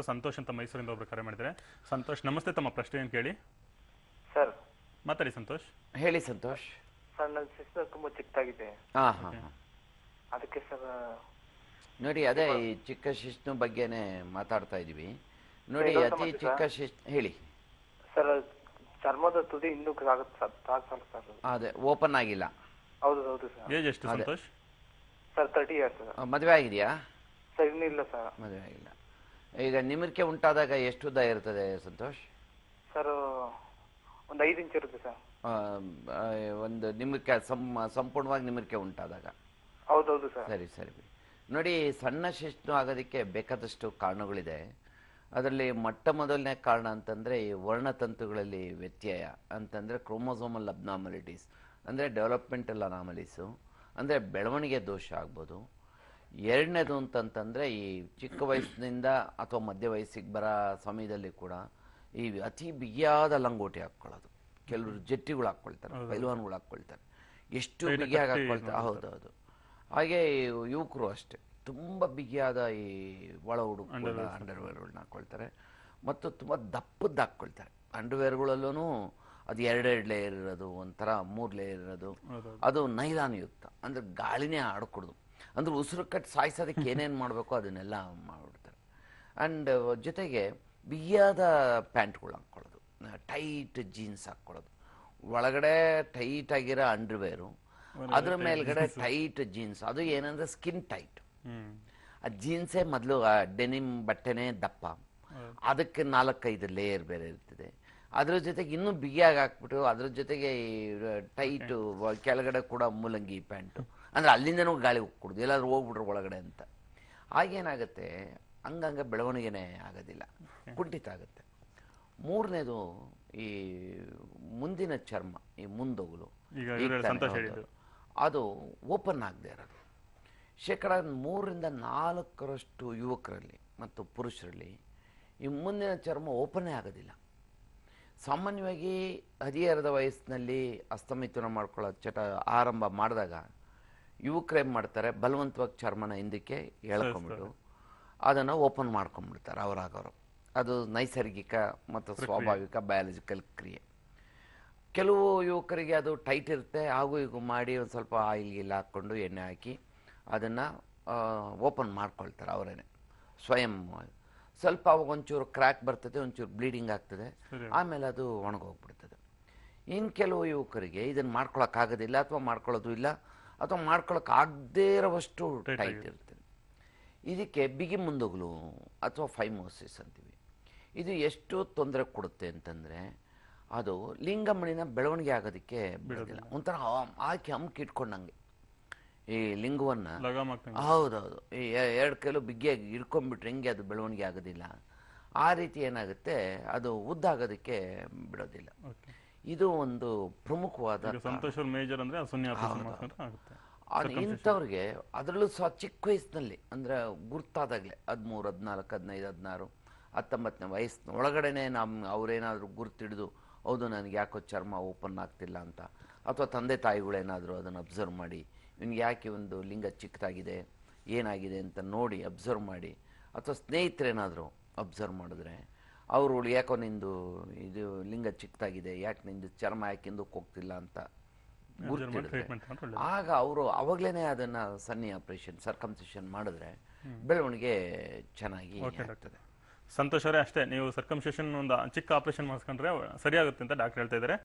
ಸಂತೋಷ್ ಅಂತ ಮೈಸೂರಿಂದ ಒಬ್ರು ಕರೆ ಮಾಡಿದ್ದಾರೆ. ಸಂತೋಷ್ ನಮಸ್ತೆ, ತಮ್ಮ ಪ್ರಶ್ನೆ ಏನು ಕೇಳಿ ಸರ್. ಮಾತಾಡಿ ಸಂತೋಷ್. ಹೇಳಿ ಸಂತೋಷ್. ಸರ್ ನನ್ನ ಸಿಸ್ಟರ್ ತುಂಬಾ ಚಿಕ್ಕದಾಗಿದೆ. ಹಾ ಹಾ ಅದಕ್ಕೆ ಸರ್ ನೋಡಿ, ಅದೇ ಈ ಚಿಕ್ಕ ಶಿಶ್ನ ಬಗ್ಗೆನೇ ಮಾತಾಡ್ತಾ ಇದೀವಿ. ನೋಡಿ, ಅತಿ ಚಿಕ್ಕ ಶಿಶ್ ಹೇಳಿ ಸರ್. ಚರ್ಮದ ತುದಿ ಇನ್ನೂ ಸಾಗಲ್ಲ ಸರ್. ಅದೇ ಓಪನ್ ಆಗಿಲ್ಲ. ಹೌದು ಹೌದು ಸರ್. ಏಜ್ ಎಷ್ಟು ಸಂತೋಷ್? Sir 30 years sir. ಮದುವೆ ಆಗಿದೆಯಾ? ಸರ್ ಇನ್ನೂ ಇಲ್ಲ ಸರ್. ಮದುವೆ ಆಗಿಲ್ಲ. ಈಗ ನಿಮಿರಿಕೆ ಉಂಟಾದಾಗ ಎಷ್ಟು ಉದ್ದ ಇರ್ತದೆ ಸಂತೋಷ್? ಸರ್ ಒಂದು 5 ಇಂಚ್ ಇರುತ್ತೆ ಸರ್. ಒಂದು ನಿಮಿರಿಕೆ ಸಂಪೂರ್ಣವಾಗಿ ನಿಮಿರಿಕೆ ಉಂಟಾದಾಗ. ಹೌದೌದು ಸರ್. ಸರಿ ಸರಿ. ನೋಡಿ, ಸಣ್ಣ ಶಿಶ್ನು ಆಗೋದಕ್ಕೆ ಬೇಕಾದಷ್ಟು ಕಾರಣಗಳಿದೆ. ಅದರಲ್ಲಿ ಮೊಟ್ಟ ಮೊದಲನೇ ಕಾರಣ ಅಂತಂದರೆ ಈ ವರ್ಣತಂತುಗಳಲ್ಲಿ ವ್ಯತ್ಯಯ ಅಂತಂದರೆ ಕ್ರೋಮೋಸೋಮಲ್ ಅಬ್ನಾರ್ಮಲಿಟೀಸ್, ಅಂದರೆ ಡೆವಲಪ್ಮೆಂಟಲ್ ಅನಾಮಲೀಸು, ಅಂದರೆ ಬೆಳವಣಿಗೆ ದೋಷ ಆಗ್ಬೋದು. ಎರಡನೇದು ಅಂತಂತಂದರೆ ಈ ಚಿಕ್ಕ ವಯಸ್ಸಿನಿಂದ ಅಥವಾ ಮಧ್ಯ ವಯಸ್ಸಿಗೆ ಬರೋ ಸಮಯದಲ್ಲಿ ಕೂಡ ಈ ಅತಿ ಬಿಗಿಯಾದ ಲಂಗೋಟಿ ಹಾಕ್ಕೊಳ್ಳೋದು. ಕೆಲವರು ಜಟ್ಟಿಗಳು ಹಾಕ್ಕೊಳ್ತಾರೆ, ಪೈಲ್ವಾನ್ಗಳು ಹಾಕ್ಕೊಳ್ತಾರೆ, ಎಷ್ಟು ಬಿಗಿಯಾಗಿ ಹಾಕ್ಕೊಳ್ತಾರೆ. ಹೌದೌದು. ಹಾಗೆ ಯುವಕರು ಅಷ್ಟೇ ತುಂಬ ಬಿಗಿಯಾದ ಈ ಒಳ ಉಡುಪುಗಳನ್ನ ಅಂಡರ್ವೇರ್ಗಳನ್ನ ಹಾಕ್ಕೊಳ್ತಾರೆ ಮತ್ತು ತುಂಬ ದಪ್ಪದ್ದು ಹಾಕ್ಕೊಳ್ತಾರೆ. ಅಂಡರ್ವೇರ್ಗಳಲ್ಲೂ ಅದು 2 ಲೇಯರ್ ಇರೋದು, ಒಂಥರ 3 ಲೇಯರ್ ಇರೋದು, ಅದು ನೈಲಾನ್ ಯುಕ್ತ, ಅಂದರೆ ಗಾಳಿನೇ ಆಡ್ಕೊಡ್ದು, ಅಂದ್ರೆ ಉಸಿರು ಕಟ್ಟಿ ಸಾಯಿಸೋದಕ್ಕೆ ಏನೇನು ಮಾಡಬೇಕು ಅದನ್ನೆಲ್ಲ ಮಾಡಿಬಿಡ್ತಾರೆ. ಆ್ಯಂಡ್ ಜೊತೆಗೆ ಬಿಗಿಯಾದ ಪ್ಯಾಂಟ್ಗಳು ಹಾಕ್ಕೊಳ್ಳೋದು, ಟೈಟ್ ಜೀನ್ಸ್ ಹಾಕ್ಕೊಳ್ಳೋದು, ಒಳಗಡೆ ಟೈಟ್ ಆಗಿರೋ ಅಂಡರ್ವೇರು, ಅದ್ರ ಮೇಲ್ಗಡೆ ಟೈಟ್ ಜೀನ್ಸ್. ಅದು ಏನಂದ್ರೆ ಸ್ಕಿನ್ ಟೈಟ್. ಆ ಜೀನ್ಸೇ ಮೊದಲು ಡೆನಿಮ್ ಬಟ್ಟೆನೇ ದಪ್ಪ, ಅದಕ್ಕೆ 4-5 ಲೇಯರ್ ಬೇರೆ ಇರ್ತದೆ. ಅದ್ರ ಜೊತೆಗೆ ಇನ್ನೂ ಬಿಗಿಯಾಗಿ ಹಾಕ್ಬಿಟ್ಟು ಅದ್ರ ಜೊತೆಗೆ ಟೈಟು ಕೆಳಗಡೆ ಕೂಡ ಮೂಲಂಗಿ ಪ್ಯಾಂಟು, ಅಂದರೆ ಅಲ್ಲಿಂದನೂ ಗಾಳಿ ಹೋಗ್ಕೊಡುದು, ಎಲ್ಲಾದ್ರೂ ಹೋಗ್ಬಿಟ್ರೆ ಒಳಗಡೆ ಅಂತ. ಆಗೇನಾಗುತ್ತೆ, ಹಂಗಂಗೆ ಬೆಳವಣಿಗೆನೇ ಆಗೋದಿಲ್ಲ, ಕುಂಠಿತ ಆಗುತ್ತೆ. ಮೂರನೇದು ಈ ಮುಂದಿನ ಚರ್ಮ, ಈ ಮುಂದೊಗಲು, ಅದು ಓಪನ್ ಆಗದೆ ಇರೋದು. 3-4% ಯುವಕರಲ್ಲಿ ಮತ್ತು ಪುರುಷರಲ್ಲಿ ಈ ಮುಂದಿನ ಚರ್ಮ ಓಪನ್ನೇ ಆಗೋದಿಲ್ಲ. ಸಾಮಾನ್ಯವಾಗಿ ಹದಿಹರೆಯದ ವಯಸ್ಸಿನಲ್ಲಿ ಹಸ್ತಮಿಥುನ ಮಾಡ್ಕೊಳ್ಳೋ ಆರಂಭ ಮಾಡಿದಾಗ ಯುವಕರೇನು ಮಾಡ್ತಾರೆ, ಬಲವಂತವಾಗಿ ಚರ್ಮನ ಹಿಂದಕ್ಕೆ ಎಳ್ಕೊಂಬಿಟ್ಟು ಅದನ್ನು ಓಪನ್ ಮಾಡ್ಕೊಂಡ್ಬಿಡ್ತಾರೆ ಅವರಾಗವರು. ಅದು ನೈಸರ್ಗಿಕ ಮತ್ತು ಸ್ವಾಭಾವಿಕ ಬಯಾಲಜಿಕಲ್ ಕ್ರಿಯೆ. ಕೆಲವು ಯುವಕರಿಗೆ ಅದು ಟೈಟ್ ಇರುತ್ತೆ, ಹಾಗೂ ಈಗ ಮಾಡಿ ಒಂದು ಸ್ವಲ್ಪ ಆಯಿಲ್ ಗಿಲ್ ಹಾಕ್ಕೊಂಡು ಎಣ್ಣೆ ಹಾಕಿ ಅದನ್ನು ಓಪನ್ ಮಾಡ್ಕೊಳ್ತಾರೆ ಅವರೇನೆ ಸ್ವಯಂ. ಸ್ವಲ್ಪ ಅವಾಗ ಒಂಚೂರು ಕ್ರ್ಯಾಕ್ ಬರ್ತದೆ, ಒಂಚೂರು ಬ್ಲೀಡಿಂಗ್ ಆಗ್ತದೆ, ಆಮೇಲೆ ಅದು ಒಣಗೋಗ್ಬಿಡ್ತದೆ. ಇನ್ನು ಕೆಲವು ಯುವಕರಿಗೆ ಇದನ್ನು ಮಾಡ್ಕೊಳಕ್ಕಾಗೋದಿಲ್ಲ, ಅಥವಾ ಮಾಡ್ಕೊಳ್ಳೋದು ಇಲ್ಲ, ಅಥವಾ ಮಾಡ್ಕೊಳಕ್ಕಾಗದೇ ಇರೋವಷ್ಟು ಟೈಟ್ ಇರ್ತದೆ. ಇದಕ್ಕೆ ಬಿಗಿ ಮುಂದೊಗಲು ಅಥವಾ ಫೈಮೋಸಿಸ್ ಅಂತೀವಿ. ಇದು ಎಷ್ಟು ತೊಂದರೆ ಕೊಡುತ್ತೆ ಅಂತಂದರೆ, ಅದು ಲಿಂಗಮಣಿನ ಬೆಳವಣಿಗೆ ಆಗೋದಕ್ಕೆ ಬಿಡೋದಿಲ್ಲ. ಒಂಥರ ಹಾಕಿ ಹಮ್ಕಿ ಇಟ್ಕೊಂಡಂಗೆ ಈ ಲಿಂಗವನ್ನು. ಹೌದೌದು. ಈ 2 ಕೈಲು ಬಿಗಿಯಾಗಿ ಇಟ್ಕೊಂಡ್ಬಿಟ್ರೆ ಹೆಂಗೆ ಅದು ಬೆಳವಣಿಗೆ ಆಗೋದಿಲ್ಲ. ಆ ರೀತಿ ಏನಾಗುತ್ತೆ, ಅದು ಉದ್ದಾಗೋದಕ್ಕೆ ಬಿಡೋದಿಲ್ಲ. ಇದು ಒಂದು ಪ್ರಮುಖವಾದ ಇಂಥವ್ರಿಗೆ. ಅದರಲ್ಲೂ ಸಹ ಚಿಕ್ಕ ವಯಸ್ಸಿನಲ್ಲಿ, ಅಂದರೆ ಗುರ್ತಾದಾಗಲೇ 13, 14, 15, 16, 19ನೇ ವಯಸ್ಸಿನ ಒಳಗಡೆನೆ ಅವರೇನಾದರೂ ಗುರ್ತಿಡಿದು, ಹೌದು ನನಗೆ ಯಾಕೋ ಚರ್ಮ ಓಪನ್ ಆಗ್ತಿಲ್ಲ ಅಂತ, ಅಥವಾ ತಂದೆ ತಾಯಿಗಳೇನಾದರೂ ಅದನ್ನು ಅಬ್ಸರ್ವ್ ಮಾಡಿ ಇವ್ನಿಗೆ ಯಾಕೆ ಒಂದು ಲಿಂಗ ಚಿಕ್ಕದಾಗಿದೆ ಏನಾಗಿದೆ ಅಂತ ನೋಡಿ ಅಬ್ಸರ್ವ್ ಮಾಡಿ, ಅಥವಾ ಸ್ನೇಹಿತರೇನಾದರೂ ಅಬ್ಸರ್ವ್ ಮಾಡಿದ್ರೆ ಅವರು ಯಾಕೋ ನಿಂದು ಇದು ಲಿಂಗ ಚಿಕ್ಕದಾಗಿದೆ, ಯಾಕೆ ನಿಂದು ಚರ್ಮ ಯಾಕೆ ಹಿಂದಕ್ಕೆ ಹೋಗ್ತಿಲ್ಲ ಅಂತ ಗುರ್ತಿಡಿದ್ರೆ, ಆಗ ಅವರು ಅವಾಗಲೇ ಅದನ್ನು ಸನ್ನಿ ಆಪರೇಷನ್ ಸರ್ಕಮ್ಸಿಷನ್ ಮಾಡಿದ್ರೆ ಬೆಳವಣಿಗೆ ಚೆನ್ನಾಗಿ ಆಗ್ತದೆ. ಸಂತೋಷ್ ಅವರೇ, ಅಷ್ಟೇ ನೀವು ಸರ್ಕಮ್ಸಿಷನ್ ಒಂದು ಚಿಕ್ಕ ಆಪರೇಷನ್ ಮಾಡಿಸ್ಕೊಂಡ್ರೆ ಸರಿಯಾಗುತ್ತೆ ಅಂತ ಡಾಕ್ಟರ್ ಹೇಳ್ತಾ ಇದ್ದಾರೆ.